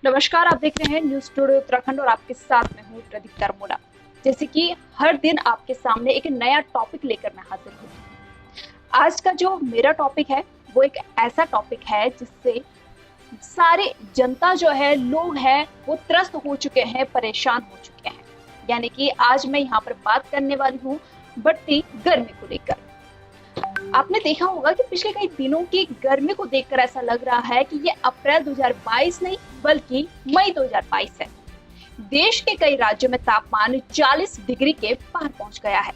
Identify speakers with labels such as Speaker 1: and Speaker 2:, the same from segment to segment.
Speaker 1: नमस्कार, आप देख रहे हैं न्यूज स्टूडियो उत्तराखंड और आपके साथ में हूँ प्रदीप तरमोला। जैसे कि हर दिन आपके सामने एक नया टॉपिक लेकर मैं हाजिर होती हूँ। आज का जो मेरा टॉपिक है वो एक ऐसा टॉपिक है जिससे सारे जनता जो है, लोग हैं, वो त्रस्त हो चुके हैं, परेशान हो चुके हैं। यानी कि आज मैं यहाँ पर बात करने वाली हूँ बढ़ती गर्मी को लेकर। आपने देखा होगा कि पिछले कई दिनों की गर्मी को देखकर ऐसा लग रहा है कि ये अप्रैल 2022 नहीं बल्कि मई 2022 है। देश के कई राज्यों में तापमान 40 डिग्री के पार पहुंच गया है।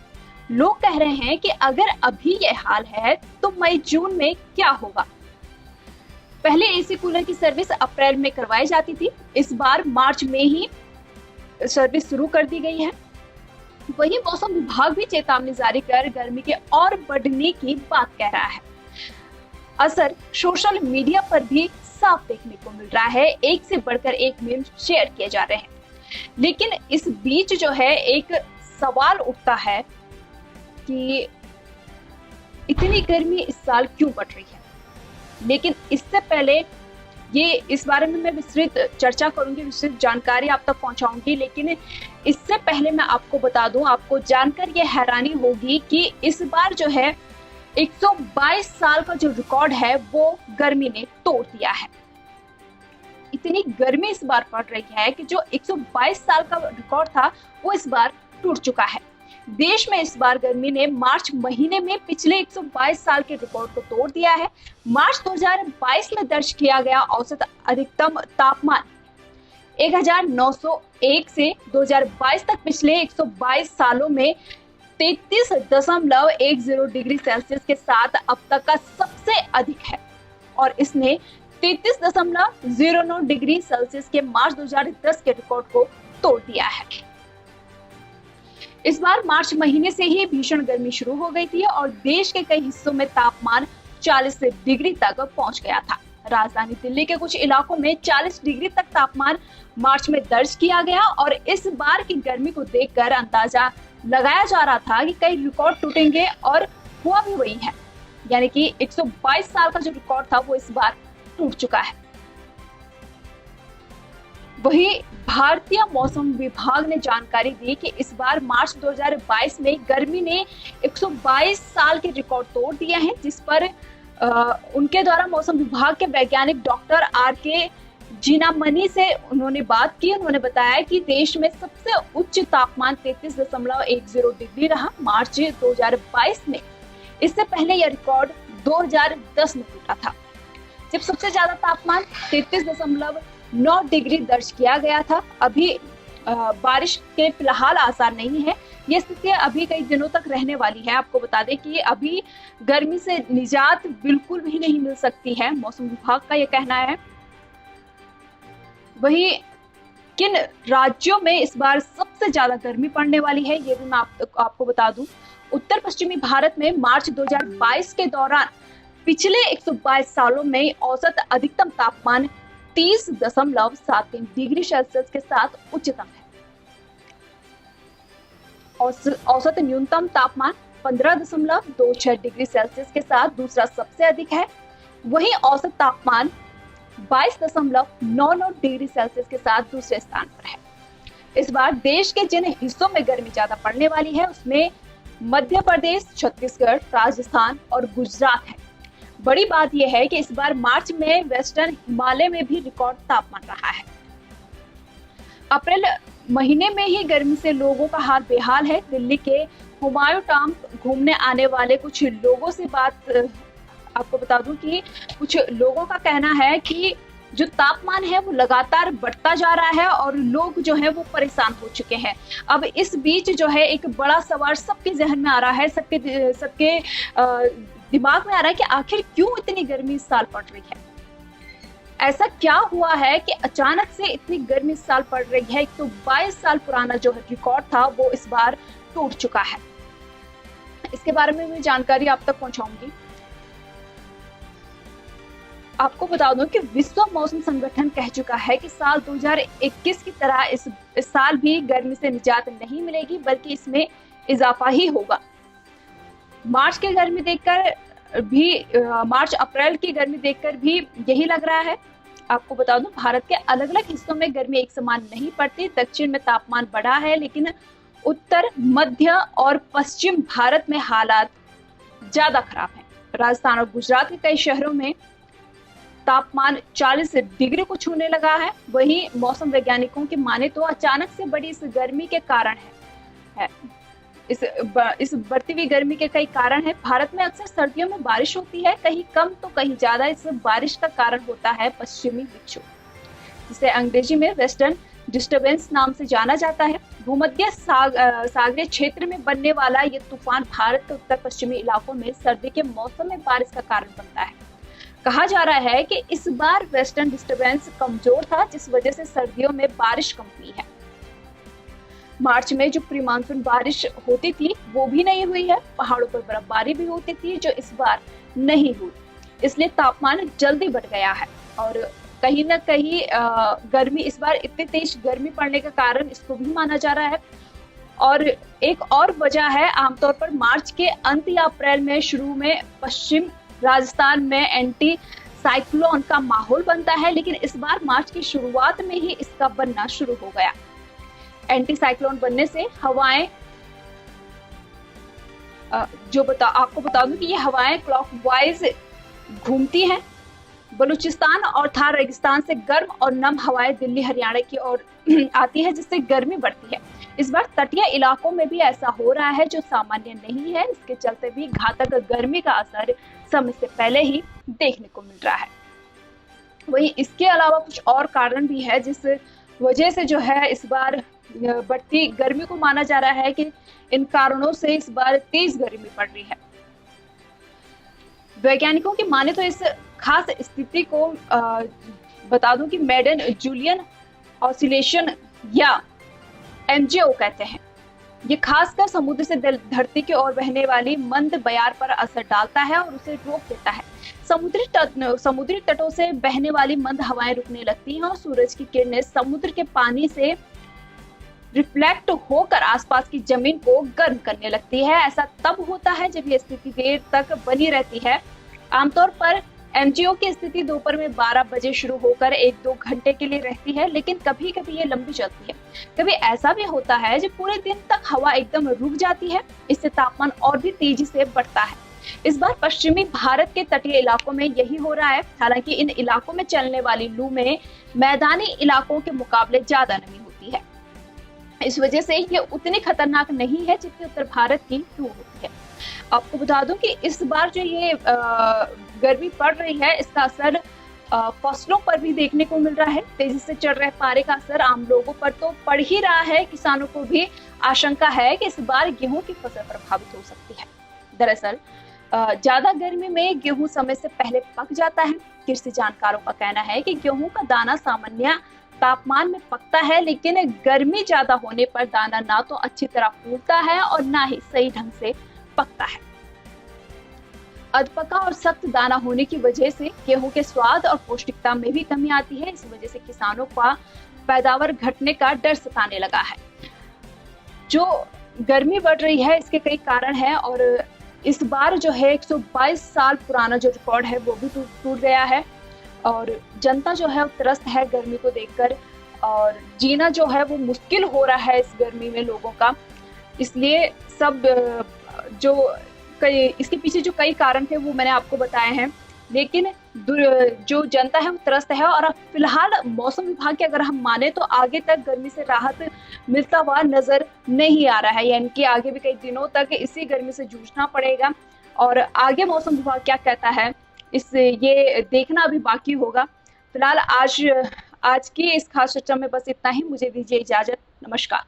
Speaker 1: लोग कह रहे हैं कि अगर अभी ये हाल है तो मई जून में क्या होगा। पहले एसी कूलर की सर्विस अप्रैल में करवाई जाती थी, इस बार मार्च में ही सर्विस शुरू कर दी गई है। वहीं मौसम विभाग भी चेतावनी जारी कर गर्मी के और बढ़ने की बात कह रहा है। असर सोशल मीडिया पर भी साफ देखने को मिल रहा है। एक से बढ़कर एक मीम शेयर किए जा रहे हैं। लेकिन इस बीच जो है एक सवाल उठता है कि इतनी गर्मी इस साल क्यों बढ़ रही है। लेकिन इससे पहले इस बारे में मैं विस्तृत चर्चा करूंगी, विस्तृत जानकारी आप तक पहुंचाऊंगी। लेकिन इससे पहले मैं आपको बता दूं, आपको जानकर ये हैरानी होगी कि इस बार जो है 122 साल का जो रिकॉर्ड है वो गर्मी ने तोड़ दिया है। इतनी गर्मी इस बार पड़ रही है कि जो 122 साल का रिकॉर्ड था वो इस बार टूट चुका है। देश में इस बार गर्मी ने मार्च महीने में पिछले 122 साल के रिकॉर्ड को तोड़ दिया है। मार्च 2022 में दर्ज किया गया औसत अधिकतम तापमान 1901 से 2022 तक पिछले 122 सालों में 33.10 डिग्री सेल्सियस के साथ अब तक का सबसे अधिक है और इसने 33.09 डिग्री सेल्सियस के मार्च 2010 के रिकॉर्ड को तोड़ दिया है। इस बार मार्च महीने से ही भीषण गर्मी शुरू हो गई थी और देश के कई हिस्सों में तापमान 40 डिग्री तक पहुंच गया था। राजधानी दिल्ली के कुछ इलाकों में 40 डिग्री तक तापमान मार्च में दर्ज किया गया और इस बार की गर्मी को देखकर अंदाजा लगाया जा रहा था कि कई रिकॉर्ड टूटेंगे और हुआ भी वही है। यानी कि 122 साल का जो रिकॉर्ड था वो इस बार टूट चुका है। वहीं भारतीय मौसम विभाग ने जानकारी दी कि इस बार मार्च 2022 में गर्मी ने 122 साल के रिकॉर्ड तोड़ दिए हैं, जिस पर उनके द्वारा मौसम विभाग के वैज्ञानिक डॉक्टर आर.के. जीनामणि से उन्होंने बात की। उन्होंने बताया कि देश में सबसे उच्च तापमान 33.10 डिग्री रहा मार्च 2022 में। इससे पहले यह रिकॉर्ड 2010 में टूटा था, जब सबसे ज्यादा तापमान 33.9 डिग्री दर्ज किया गया था। अभी बारिश के फिलहाल आसार नहीं है। ये स्थिति अभी कई दिनों तक रहने वाली है। आपको बता दें कि अभी गर्मी से निजात बिल्कुल भी नहीं मिल सकती है, मौसम विभाग का यह कहना है। वहीं किन राज्यों में इस बार सबसे ज्यादा गर्मी पड़ने वाली है ये भी मैं आपको बता दूं। उत्तर पश्चिमी भारत में मार्च 2022 के दौरान पिछले 122 सालों में औसत अधिकतम तापमान 30.73 डिग्री सेल्सियस के साथ उच्चतम है। औसत न्यूनतम तापमान 15.26 डिग्री सेल्सियस के साथ दूसरा सबसे अधिक है। वहीं औसत तापमान 22.99 डिग्री सेल्सियस के साथ दूसरे स्थान पर है। इस बार देश के जिन हिस्सों में गर्मी ज्यादा पड़ने वाली है उसमें मध्य प्रदेश, छत्तीसगढ़, राजस्थान और गुजरात है। बड़ी बात यह है कि इस बार मार्च में वेस्टर्न हिमालय में भी रिकॉर्ड तापमान रहा है। अप्रैल महीने में ही गर्मी से लोगों का हाल बेहाल है। दिल्ली के हुमायूं टॉम्ब घूमने आने वाले कुछ लोगों से बात आपको बता दूं कि कुछ लोगों का कहना है कि जो तापमान है वो लगातार बढ़ता जा रहा है और लोग जो है वो परेशान हो चुके हैं। अब इस बीच जो है एक बड़ा सवाल सबके जहन में आ रहा है, सबके दिमाग में आ रहा है कि आखिर क्यों इतनी गर्मी इस साल पड़ रही है। ऐसा क्या हुआ है कि अचानक से इतनी गर्मी इस साल पड़ रही है। 122 साल पुराना जो रिकॉर्ड था वो इस बार टूट चुका है। इसके बारे में मैं जानकारी आप तक पहुंचाऊंगी। आपको बता दूं कि विश्व मौसम संगठन कह चुका है कि साल 2021 की तरह इस साल भी गर्मी से निजात नहीं मिलेगी, बल्कि इसमें इजाफा ही होगा। मार्च की गर्मी देखकर भी मार्च अप्रैल की गर्मी देखकर भी यही लग रहा है। आपको बता दूं, भारत के अलग अलग हिस्सों में गर्मी एक समान नहीं पड़ती। दक्षिण में तापमान बढ़ा है, लेकिन उत्तर, मध्य और पश्चिम भारत में हालात ज्यादा खराब हैं। राजस्थान और गुजरात के कई शहरों में तापमान 40 डिग्री को छूने लगा है। वहीं मौसम वैज्ञानिकों की माने तो अचानक से बढ़ी इस गर्मी के कारण है। इस बढ़ती हुई गर्मी के कई कारण है। भारत में अक्सर सर्दियों में बारिश होती है, कहीं कम तो कहीं ज्यादा। इस बारिश का कारण होता है पश्चिमी विक्षोभ, जिसे अंग्रेजी में वेस्टर्न डिस्टर्बेंस नाम से जाना जाता है। भूमध्य सागरीय क्षेत्र में बनने वाला ये तूफान भारत के उत्तर पश्चिमी इलाकों में सर्दी के मौसम में बारिश का कारण बनता है। कहा जा रहा है कि इस बार वेस्टर्न डिस्टर्बेंस कमजोर था, जिस वजह से सर्दियों में बारिश कम हुई है। मार्च में जो प्री मानसून बारिश होती थी वो भी नहीं हुई है। पहाड़ों पर बर्फबारी भी होती थी, जो इस बार नहीं हुई। इसलिए तापमान जल्दी बढ़ गया है और कहीं ना कहीं गर्मी, इस बार इतनी तेज गर्मी पड़ने का कारण इसको भी माना जा रहा है। और एक और वजह है, आमतौर पर मार्च के अंत या अप्रैल में शुरू में पश्चिम राजस्थान में एंटी साइक्लोन का माहौल बनता है, लेकिन इस बार मार्च की शुरुआत में ही इसका बनना शुरू हो गया। एंटी साइक्लोन बनने से हवाएं आपको बता दूं कि ये हवाएं क्लॉकवाइज घूमती हैं। बलूचिस्तान और थार रेगिस्तान से गर्म और नम हवाएं दिल्ली हरियाणा की ओर आती है, जिससे गर्मी बढ़ती है। इस बार तटीय इलाकों में भी ऐसा हो रहा है, जो सामान्य नहीं है। इसके चलते भी घातक गर्मी का असर समय से पहले ही देखने को मिल रहा है। वहीं इसके अलावा कुछ और कारण भी है, जिस वजह से जो है इस बार बढ़ती गर्मी को माना जा रहा है कि इन कारणों से इस बार तेज गर्मी पड़ रही है। वैज्ञानिकों की माने तो इस खास स्थिति को बता दूं कि मेडन जूलियन ऑसिलेशन या एमजेओ कहते हैं। ये खासकर समुद्र से धरती की ओर बहने वाली मंद बयार पर असर डालता है और उसे रोक देता है। समुद्री तटों से बहने वाली मंद हवाएं रुकने लगती हैं और सूरज की किरणें समुद्र के पानी से रिफ्लेक्ट होकर आसपास की जमीन को गर्म करने लगती है। ऐसा तब होता है जब ये स्थिति देर तक बनी रहती है। आमतौर पर एमजीओ की स्थिति दोपहर में 12 बजे शुरू होकर 1-2 घंटे के लिए रहती है, लेकिन कभी कभी ये लंबी चलती है। कभी ऐसा भी होता है जब पूरे दिन तक हवा एकदम रुक जाती है। इससे तापमान और भी तेजी से बढ़ता है। इस बार पश्चिमी भारत के तटीय इलाकों में यही हो रहा है। हालांकि इन इलाकों में चलने वाली लू में मैदानी इलाकों के मुकाबले ज्यादा नमी होती है। इस वजह से ये उतनी खतरनाक नहीं है जितनी उत्तर भारत की लू होती है। आपको बता दूं कि इस बार जो ये गर्मी पड़ रही है, इसका असर फसलों पर भी देखने को मिल रहा है। तेजी से चढ़ रहे पारे का असर आम लोगों पर तो पड़ ही रहा है। किसानों को भी आशंका है कि इस बार गेहूं की फसल प्रभावित हो सकती है। दरअसल ज्यादा गर्मी में गेहूं समय से पहले पक जाता है। कृषि जानकारों का कहना है कि गेहूं का दाना सामान्य तापमान में पकता है, लेकिन गर्मी ज्यादा होने पर दाना ना तो अच्छी तरह फूलता है और ना ही सही ढंग से पकता है। अधपका और सख्त दाना होने की वजह से गेहूं के स्वाद और पौष्टिकता में भी कमी आती है। इस वजह से किसानों का पैदावार घटने का डर सताने लगा है। जो गर्मी बढ़ रही है, इसके कई कारण हैं और इस बार जो है 122 साल पुराना जो रिकॉर्ड है वो भी टूट गया है और जनता जो है त्रस्त है गर्मी को देखकर और जीना जो है वो मुश्किल हो रहा है इस गर्मी में लोगों का। इसलिए सब इसके पीछे जो कई कारण थे वो मैंने आपको बताए हैं, लेकिन जो जनता है वो त्रस्त है। और अब फिलहाल मौसम विभाग के अगर हम माने तो आगे तक गर्मी से राहत मिलता हुआ नजर नहीं आ रहा है, यानी कि आगे भी कई दिनों तक इसी गर्मी से जूझना पड़ेगा। और आगे मौसम विभाग क्या कहता है ये देखना अभी बाकी होगा। फिलहाल आज की इस खास चर्चा में बस इतना ही। मुझे दीजिए इजाजत। नमस्कार।